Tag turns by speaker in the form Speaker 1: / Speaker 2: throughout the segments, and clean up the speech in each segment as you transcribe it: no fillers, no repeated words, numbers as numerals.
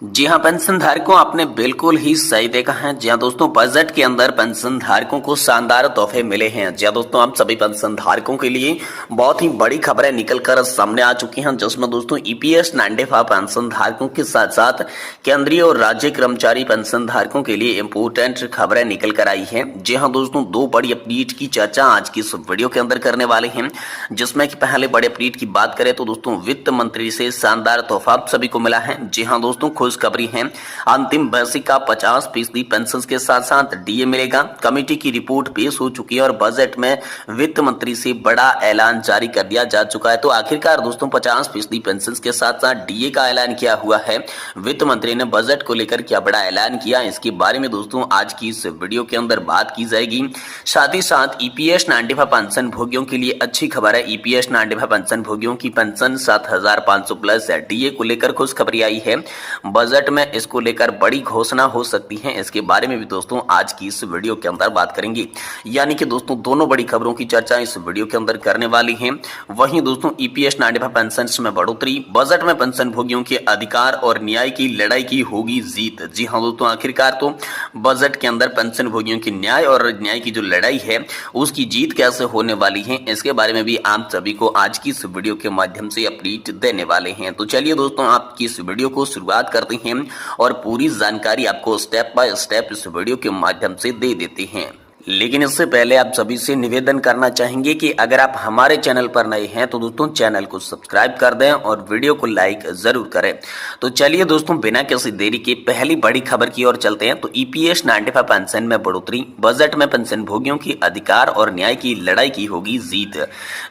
Speaker 1: जी हाँ पेंशन धारकों, आपने बिल्कुल ही सही देखा है। जी हाँ दोस्तों, बजट के अंदर पेंशन धारकों को शानदार तोहफे मिले हैं। जी हाँ दोस्तों, आप सभी पेंशन धारकों के लिए बहुत ही बड़ी खबरें निकलकर सामने आ चुकी हैं, जिसमें दोस्तों ईपीएस 95 पेंशन धारकों के साथ साथ केंद्रीय और राज्य कर्मचारी पेंशन धारकों के लिए इंपोर्टेंट खबरें निकल कर आई है। जी हाँ दोस्तों, दो बड़ी अपडेट की चर्चा आज की इस वीडियो के अंदर करने वाले हैं, जिसमें कि पहले बड़े अपडेट की बात करें तो दोस्तों वित्त मंत्री से शानदार तोहफा आप सभी को मिला है। जी हाँ दोस्तों, खुशखबरी है। अंतिम वार्षिक का 50% पेंशन के साथ साथ डीए मिलेगा। कमेटी की रिपोर्ट पेश हो चुकी है और बजट में वित्त मंत्री से बड़ा ऐलान जारी कर दिया जा चुका है। तो आखिरकार दोस्तों 50% पेंशन के साथ साथ डीए का ऐलान किया हुआ है। वित्त मंत्री ने बजट को लेकर क्या बड़ा ऐलान किया, इसके बारे में दोस्तों आज की इस वीडियो के अंदर बात की जाएगी। साथ ही साथ ईपीएस 95 पेंशन भोगियों के लिए अच्छी खबर है। ईपीएस 95 पेंशन भोगियों की पेंशन 7500 प्लस है। डीए को लेकर खुशखबरी आई है। बजट में इसको लेकर बड़ी घोषणा हो सकती है। इसके बारे में भी दोस्तों आज की इस वीडियो के अंदर बात करेंगे। यानी कि दोस्तों दोनों बड़ी खबरों की चर्चा इस वीडियो के अंदर करने वाली है। वहीं दोस्तों ईपीएस 95 पेंशन में बढ़ोतरी, बजट में पेंशन भोगियों के अधिकार और न्याय की लड़ाई की होगी जीत। जी हाँ दोस्तों, आखिरकार तो बजट के अंदर पेंशन भोगियों की न्याय की जो लड़ाई है उसकी जीत कैसे होने वाली है, इसके बारे में भी आप सभी को आज की इस वीडियो के माध्यम से अपडेट देने वाले हैं। तो चलिए दोस्तों, आपकी इस वीडियो को शुरुआत करते हैं और पूरी जानकारी आपको स्टेप बाय स्टेप इस वीडियो के माध्यम से दे देते हैं। लेकिन इससे पहले आप सभी से निवेदन करना चाहेंगे कि अगर आप हमारे चैनल पर नए हैं तो दोस्तों चैनल को सब्सक्राइब कर दें और वीडियो को लाइक जरूर करें। तो चलिए दोस्तों, बिना किसी देरी के पहली बड़ी खबर की ओर चलते हैं। तो ईपीएस 95 पेंशन में बढ़ोतरी, बजट में पेंशन भोगियों की अधिकार और न्याय की लड़ाई की होगी जीत।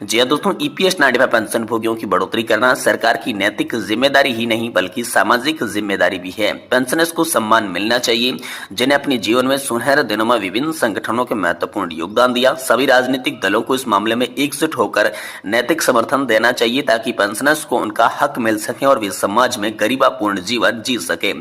Speaker 1: जी हाँ दोस्तों, ईपीएस 95 पेंशन भोगियों की बढ़ोतरी करना सरकार की नैतिक जिम्मेदारी ही नहीं बल्कि सामाजिक जिम्मेदारी भी है। पेंशनर्स को सम्मान मिलना चाहिए, जिन्हें अपने जीवन में सुनहरे दिनों में विभिन्न संगठनों के महत्वपूर्ण योगदान दिया। सभी राजनीतिक दलों को इस मामले में एकजुट होकर नैतिक समर्थन देना चाहिए ताकि पेंशनर्स को उनका हक मिल सके और वे समाज में गरीबापूर्ण जीवन जी सके।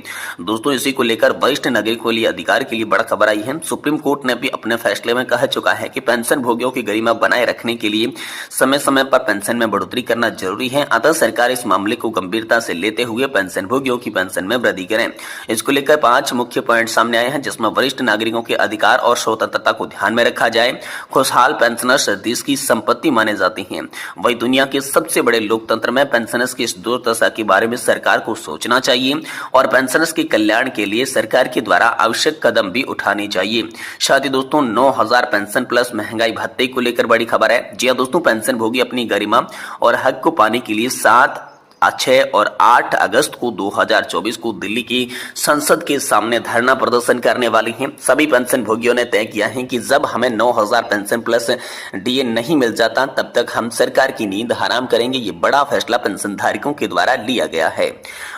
Speaker 1: दोस्तों इसी को लेकर वरिष्ठ नागरिकों के लिए अधिकार के लिए बड़ा खबर आई है। सुप्रीम कोर्ट ने भी अपने फैसले में कह चुका है कि पेंशन भोगियों की गरिमा बनाए रखने के लिए समय समय पर पेंशन में बढ़ोतरी करना जरूरी है। अतः सरकार इस मामले को गंभीरता से लेते हुए पेंशन भोगियों की पेंशन में वृद्धि करें। इसको लेकर 5 मुख्य पॉइंट सामने आए हैं, जिसमें वरिष्ठ नागरिकों के अधिकार और स्वतंत्रता को ध्यान में रखा जाए। खुशहाल पेंशनर्स देश की संपत्ति माने जाती हैं। वही दुनिया के सबसे बड़े लोकतंत्र में पेंशनर्स की इस दुर्दशा के बारे में सरकार को सोचना चाहिए और पेंशनर्स के कल्याण के लिए सरकार के द्वारा आवश्यक कदम भी उठाने चाहिए। साथ ही दोस्तों 9000 पेंशन प्लस महंगाई भत्ते को लेकर बड़ी खबर है। जी दोस्तों, पेंशन भोगी अपनी गरिमा और हक को पाने के लिए 7, 6 और 8 अगस्त को 2024 को दिल्ली की संसद के सामने धरना प्रदर्शन करने वाली हैं। सभी पेंशन भोगियों ने तय किया है कि जब हमें 9000 पेंशन प्लस डीए नहीं मिल जाता तब तक हम सरकार की नींद हराम करेंगे। ये बड़ा फैसला पेंशन धारकों के द्वारा लिया गया है।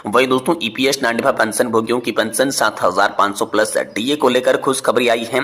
Speaker 1: वही दोस्तों ईपीएस 95 पेंशन भोगियों की पेंशन 7500 प्लस डीए को लेकर खुशखबरी आई है।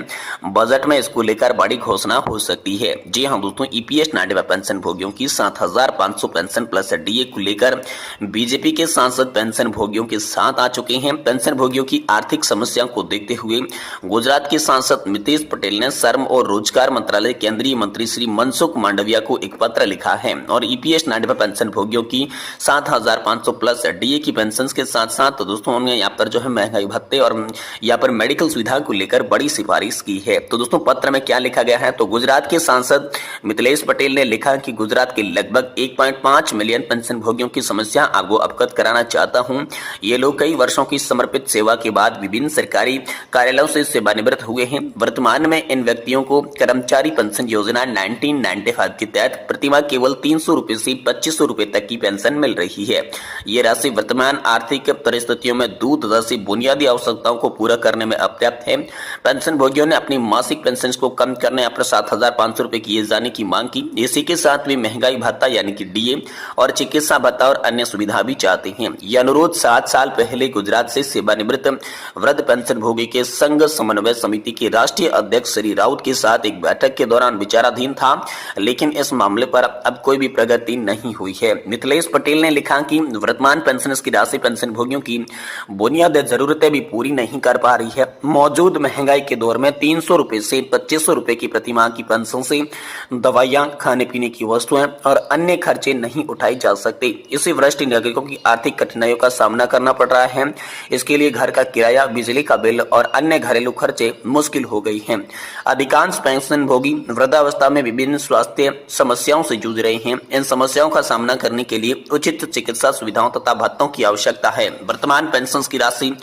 Speaker 1: बजट में इसको लेकर बड़ी घोषणा हो सकती है। जी हाँ दोस्तों, ईपीएस 95 पेंशन भोगियों की 7500 पेंशन प्लस डीए को लेकर बीजेपी के सांसद पेंशन भोगियों के साथ आ चुके हैं। पेंशन भोगियों की आर्थिक समस्या को देखते हुए गुजरात के सांसद मितेश पटेल ने श्रम और रोजगार मंत्रालय केंद्रीय मंत्री श्री मनसुख मांडविया को एक पत्र लिखा है और ईपीएस 95 पेंशन भोगियों की 7500 प्लस डीए की पेंशन के साथ साथ तो दोस्तों उन्होंने यहाँ पर जो है महंगाई भत्ते और यहाँ पर मेडिकल सुविधा को लेकर बड़ी सिफारिश की है। तो दोस्तों पत्र में क्या लिखा गया है, तो गुजरात के सांसद मिथिलेश पटेल ने लिखा कि गुजरात के लगभग 1.5 मिलियन पेंशन भोगियों की समस्या आपको अवगत कराना चाहता हूं। ये लोग कई वर्षों की समर्पित सेवा के बाद विभिन्न सरकारी कार्यालयों से सेवानिवृत्त हुए हैं। वर्तमान में इन व्यक्तियों को कर्मचारी पेंशन योजना 1995 के तहत प्रतिमाह केवल 300 रुपए से 2500 रुपए तक की पेंशन मिल रही है। ये राशि वर्तमान आर्थिक परिस्थितियों में दूध जैसी बुनियादी आवश्यकताओं को पूरा करने में अपर्याप्त है। पेंशन भोगियों ने अपनी मासिक पेंशन को कम करने या 7500 रुपए किए जाने की मांग की। इसी के साथ वे महंगाई भत्ता यानी कि डीए और चिकित्सा भत्ता और अन्य सुविधा भी चाहते हैं। यह अनुरोध 7 साल पहले गुजरात से सेवानिवृत्त वृद्ध पेंशन भोगी के संघ समन्वय समिति के राष्ट्रीय अध्यक्ष श्री राउत के साथ एक बैठक के दौरान विचाराधीन था, लेकिन इस मामले पर अब कोई भी प्रगति नहीं हुई है। मिथिलेश पटेल ने लिखा कि वर्तमान पेंशन की राशि पेंशन भोगियों की बुनियादी जरूरतें भी पूरी नहीं कर पा रही है। मौजूद महंगाई के दौर में 300 रुपए से 2500 रुपए की प्रतिमाह की पेंशन से दवाइयां, खाने पीने की वस्तुएं और अन्य खर्चे नहीं उठाई जा सकते। इसी वरिष्ठ नागरिकों की आर्थिक कठिनाइयों का सामना करना पड़ रहा है। इसके लिए घर का किराया, बिजली का बिल और अन्य घरेलू खर्चे मुश्किल हो गई हैं। अधिकांश पेंशनभोगी वृद्धावस्था में विभिन्न स्वास्थ्य समस्याओं से जूझ रहे हैं। इन समस्याओं का सामना करने के लिए उचित चिकित्सा सुविधाओं तथा भत्तों की आवश्यकता है। वर्तमान पेंशन की राशि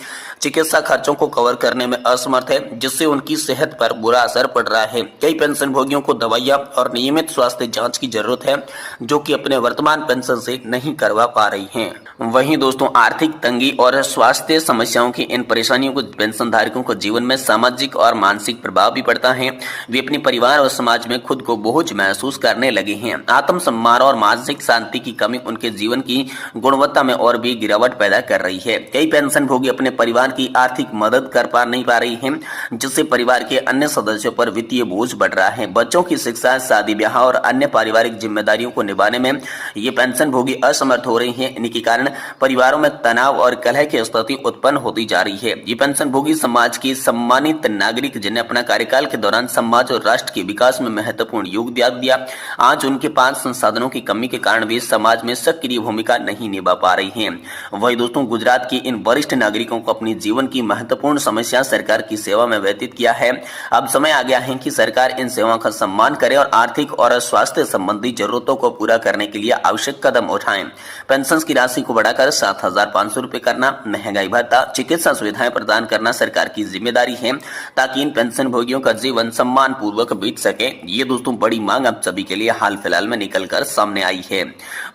Speaker 1: चिकित्सा खर्चों को कवर करने में असमर्थ है, जिससे उनकी सेहत पर बुरा असर पड़ रहा है। कई पेंशनभोगियों को दवाइयां और नियमित स्वास्थ्य जांच की जरूरत है, जो कि अपने वर्तमान पेंशन से नहीं करवा पा रही हैं। वहीं दोस्तों, आर्थिक तंगी और स्वास्थ्य समस्याओं की इन परेशानियों को पेंशन धारकों को जीवन में सामाजिक और मानसिक प्रभाव भी पड़ता है। वे अपने परिवार और समाज में खुद को बोझ महसूस करने लगे हैं। आत्मसम्मान और मानसिक शांति की कमी उनके जीवन की गुणवत्ता में और भी गिरावट पैदा कर रही है। कई पेंशनभोगी अपने परिवार की आर्थिक मदद कर नहीं पा रही हैं, जिससे परिवार के अन्य सदस्यों पर वित्तीय बोझ बढ़ रहा है। बच्चों की शिक्षा, शादी ब्याह और अन्य पारिवारिक जिम्मेदारियों को निभाने में ये पेंशनभोगी असमर्थ हो रही हैं। इनके कारण परिवारों में तनाव और कलह की स्थिति उत्पन्न होती जा रही है। ये पेंशनभोगी समाज के सम्मानित नागरिक, जिन्हें अपना कार्यकाल के दौरान समाज और राष्ट्र के विकास में महत्वपूर्ण योगदान दिया, आज उनके पास संसाधनों की कमी के कारण वे समाज में सक्रिय भूमिका नहीं निभा पा रही हैं। वही दोस्तों, गुजरात के इन वरिष्ठ नागरिकों को अपनी जीवन की महत्वपूर्ण समस्या सरकार की सेवा में व्यतीत किया है। अब समय आ गया है कि सरकार इन सेवाओं का सम्मान करे और आर्थिक और स्वास्थ्य संबंधी जरूरतों को पूरा करने के लिए आवश्यक कदम उठाएं। पेंशन की राशि को बढ़ाकर 7,500 रुपए करना, महंगाई भत्ता, चिकित्सा सुविधाएं प्रदान करना सरकार की जिम्मेदारी है, ताकि इन पेंशन भोगियों का जीवन सम्मान पूर्वक बीत सके। ये दोस्तों बड़ी मांग आप सभी के लिए हाल फिलहाल में निकलकर सामने आई है।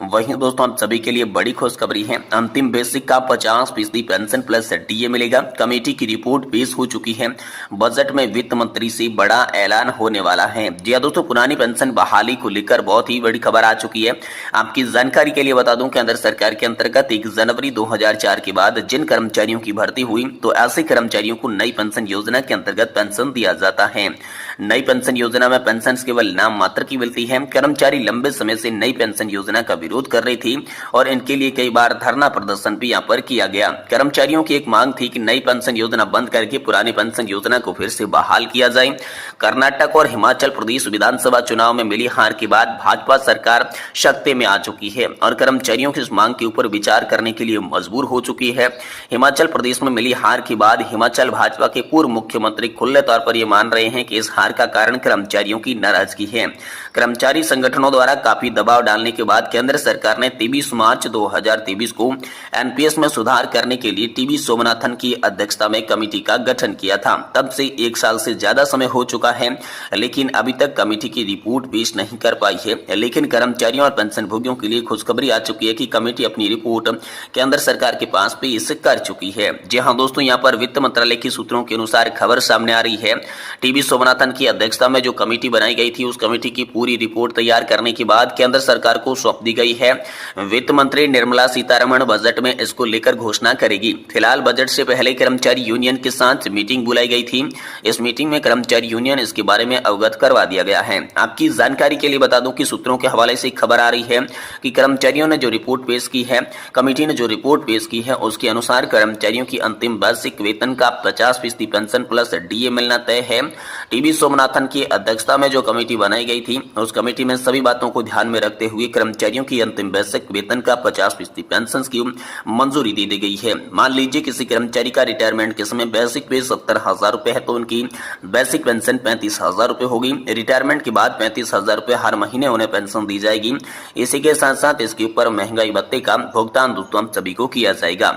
Speaker 1: वहीं दोस्तों, आप सभी के लिए बड़ी खुशखबरी है। अंतिम बेसिक का 50% पेंशन प्लस डीए मिलेगा। कमेटी की रिपोर्ट पेश हो चुकी है। बजट में वित्त मंत्री से बड़ा ऐलान होने वाला है। जी हां दोस्तों, पुरानी पेंशन बहाली को लेकर बहुत ही बड़ी खबर आ चुकी है। आपकी जानकारी के लिए बता दूं कि केंद्र सरकार के अंतर्गत 1 जनवरी 2004 के बाद जिन कर्मचारियों की भर्ती हुई, तो ऐसे कर्मचारियों को नई पेंशन योजना के अंतर्गत पेंशन दिया जाता है। नई पेंशन योजना में पेंशन केवल नाम मात्र की मिलती है। कर्मचारी लंबे समय से नई पेंशन योजना का विरोध कर रही थी और इनके लिए कई बार धरना प्रदर्शन भी यहाँ पर किया गया। कर्मचारियों की एक मांग थी कि नई पेंशन योजना बंद करके पुरानी पेंशन योजना को फिर से बहाल किया जाए। कर्नाटक और हिमाचल प्रदेश विधानसभा चुनाव में मिली हार के बाद भाजपा सरकार सत्ता में आ चुकी है और कर्मचारियों की इस मांग के ऊपर विचार करने के लिए मजबूर हो चुकी है। हिमाचल प्रदेश में मिली हार के बाद हिमाचल भाजपा के पूर्व मुख्यमंत्री खुले तौर पर ये मान रहे हैं कि इस हार का कारण कर्मचारियों की नाराजगी है। कर्मचारी संगठनों द्वारा काफी दबाव डालने के बाद केंद्र सरकार ने 23 मार्च 2023 को एनपीएस में सुधार करने के लिए टीवी सोमनाथन की अध्यक्षता में कमेटी का गठन किया था। तब से 1 साल से ज्यादा समय हो चुका है, लेकिन अभी तक कमेटी की रिपोर्ट पेश नहीं कर पाई है। लेकिन कर्मचारियों और पेंशनभोगियों के लिए खुशखबरी आ चुकी है कि कमेटी अपनी रिपोर्ट केंद्र सरकार के पास पेश कर चुकी है। जी हां दोस्तों, यहाँ पर वित्त मंत्रालय के सूत्रों के अनुसार खबर सामने आ रही है। टीवी सोमनाथन की अध्यक्षता में जो कमेटी बनाई गई थी, उस कमेटी की पूरी रिपोर्ट तैयार करने के बाद केंद्र सरकार को सौंप दी गई है। वित्त मंत्री निर्मला सीतारमण बजट में इसको लेकर घोषणा करेगी। फिलहाल बजट से पहले कर्मचारी यूनियन के साथ मीटिंग बुलाई गई थी। इस मीटिंग में कर्मचारी यूनियन इसके बारे में अवगत करवा दिया गया है। आपकी जानकारी के लिए बता दूं कि सूत्रों के हवाले से खबर आ रही है कि कर्मचारियों ने जो रिपोर्ट पेश की है, कमेटी ने जो रिपोर्ट पेश की है, उसके अनुसार कर्मचारियों की अंतिम वार्षिक वेतन का 50% पेंशन प्लस डीए मिलना तय है। टीवी सोमनाथन की अध्यक्षता में जो कमेटी बनाई गई थी, उस कमेटी में सभी बातों को ध्यान में रखते हुए कर्मचारियों की अंतिम वार्षिक वेतन का 50% पेंशन की मंजूरी दे दी गई है। मान लीजिए किसी कर्मचारी का रिटायरमेंट के समय बेसिक पे 70,000 रुपए है, तो उनकी बेसिक पेंशन 35,000 रुपए होगी। रिटायरमेंट के बाद 35,000 रुपए हर महीने उन्हें पेंशन दी जाएगी। इसी के साथ साथ इसके ऊपर महंगाई भत्ते का भुगतान दोस्तों हम सभी को किया जाएगा।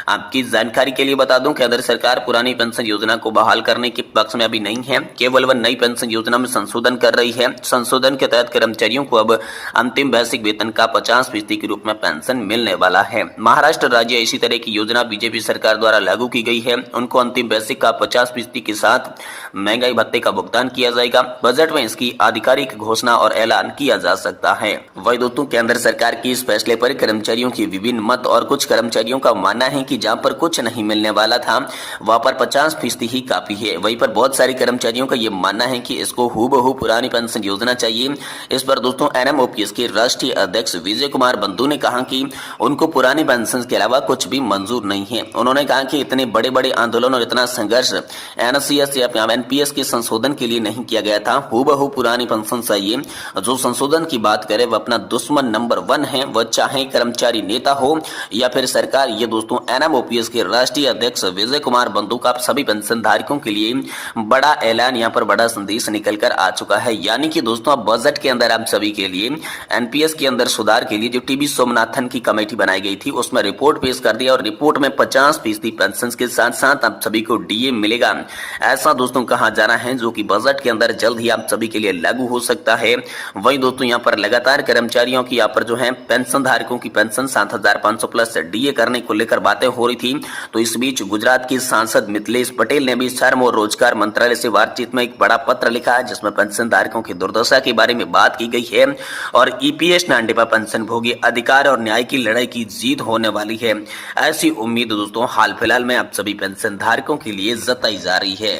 Speaker 1: आपकी जानकारी के लिए बता दूं, केंद्र सरकार पुरानी पेंशन योजना को बहाल करने के पक्ष में अभी नहीं है, केवल वह नई पेंशन योजना में संशोधन कर रही है। संशोधन के तहत कर्मचारियों को अब अंतिम बेसिक वेतन का 50% के रूप में पेंशन मिलने वाला है। महाराष्ट्र राज्य इसी तरह की योजना बीजेपी सरकार द्वारा लागू की गई है। उनको अंतिम बेसिक का 50% के साथ महंगाई भत्ते का भुगतान किया जाएगा। बजट में इसकी आधिकारिक घोषणा और ऐलान किया जा सकता है। वही दोस्तों, केंद्र सरकार की इस फैसले पर कर्मचारियों की विभिन्न मत और कुछ कर्मचारियों का मानना है कि जहां पर कुछ नहीं मिलने वाला था, वहां पर 50% ही काफी है। वहीं पर बहुत सारे कर्मचारियों का ये मानना है कि इसको हूबहू पुरानी पेंशन योजना चाहिए। इस पर दोस्तों एनएमओपीएस के राष्ट्रीय अध्यक्ष विजय कुमार बंधु ने कहा कि उनको पुरानी पेंशन के अलावा कुछ भी मंजूर नहीं है। उन्होंने कहा कि इतने बड़े बड़े आंदोलन और इतना संघर्ष एनसीएस या एनपीएस के संशोधन के लिए नहीं किया गया था। हूबहू पुरानी पेंशन चाहिए। जो संशोधन की बात करे वह अपना दुश्मन नंबर 1 है, वह चाहे कर्मचारी नेता हो या फिर सरकार। ये दोस्तों एनएमओपीएस के राष्ट्रीय अध्यक्ष विजय कुमार बंधु का सभी पेंशन धारकों के लिए बड़ा ऐलान, यहाँ पर बड़ा संदेश निकल कर आ चुका है। यानी कि दोस्तों अब बजट के अंदर आप सभी के लिए एनपीएस के अंदर सुधार के लिए जो टीबी सोमनाथन की कमेटी बनाई गई थी उसमें रिपोर्ट पेश कर दिया और रिपोर्ट में 50% पेंशन के साथ साथ आप सभी को डीए मिलेगा, ऐसा दोस्तों कहा जा रहा है, जो कि बजट के अंदर जल्द ही आप सभी के लिए लागू हो सकता है। वही दोस्तों यहाँ पर लगातार कर्मचारियों की यहाँ पर जो है पेंशन धारकों की पेंशन 7500 प्लस डीए करने को लेकर बातें हो रही थी। तो इस बीच गुजरात के सांसद मिथिलेश पटेल ने भी श्रम और रोजगार मंत्रालय से बातचीत में एक बड़ा पत्र लिखा है जिसमें पेंशन धारकों की दुर्दशा के बारे में बात की गई है और ईपीएस नांडेपा पेंशन भोगी अधिकार और न्याय की लड़ाई की जीत होने वाली है। ऐसी उम्मीद दोस्तों हाल फिलहाल में आप सभी पेंशन धारकों के लिए जताई जा रही है।